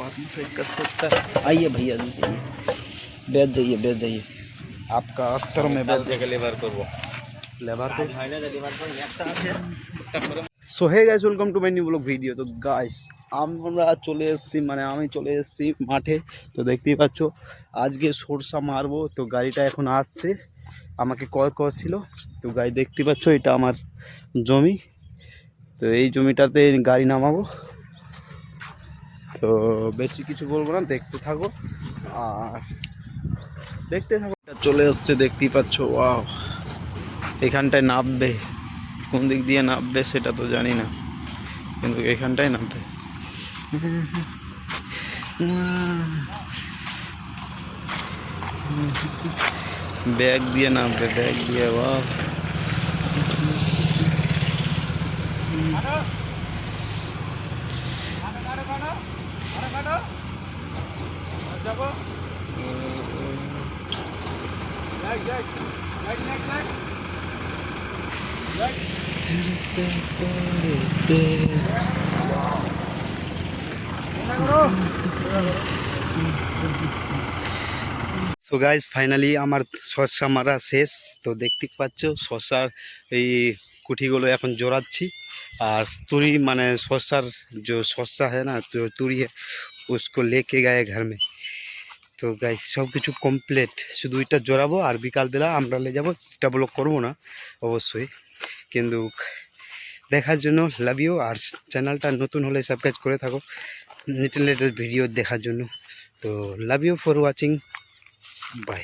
से कर सकता है। आइए भैया बैठ जाइए आपका अस्तर में बैठ जाइए लेबर करबो लेबर को so hey guys welcome to my new vlog video. তো গাইস আমরা চলে এসেছি মানে আমি চলে এসেছি মাঠে। তো দেখতেই পাচ্ছ আজকে সরষা মারবো। তো গাড়িটা এখন আসছে, আমাকে কল করছিল। তো গাড়ি দেখতে পাচ্ছ এটা আমার জমি। তো এই জমিটাতে গাড়ি নামাবো। তো বেশি কিছু বলবো না, দেখতে থাকো আর দেখতে থাকো। চলে আসছে দেখতেই পাচ্ছ, ওয়াও এখানটায় নামবে। কোন দিক দিয়ে নামবে সেটা তো জানি না, কিন্তু এখানটায় নামবে। ব্যাগ দিয়ে নামবে, ব্যাগ দিয়ে। ওয়াও সো গাইজ ফাইনালি আমার শসা মারা শেষ। তো দেখতে পাচ্ছ শসার এই কুঠিগুলো এখন জোড়াচ্ছি। আর तुरी মানে শসার जो শসা है ना, तो तुरी है उसको लेके गए घर में। তো গাইজ সব কিছু কমপ্লিট, শুধু এটা জোড়াবো আর বিকালবেলা আমরা নিয়ে যাবো। সেটা ব্লগ করবো না অবশ্যই, কিন্তু দেখার জন্য লাভ ইউ। আর চ্যানেলটা নতুন হলে সাবস্ক্রাইব করে থাকো লেটেস্ট ভিডিও দেখার জন্য। তো love you for watching, by.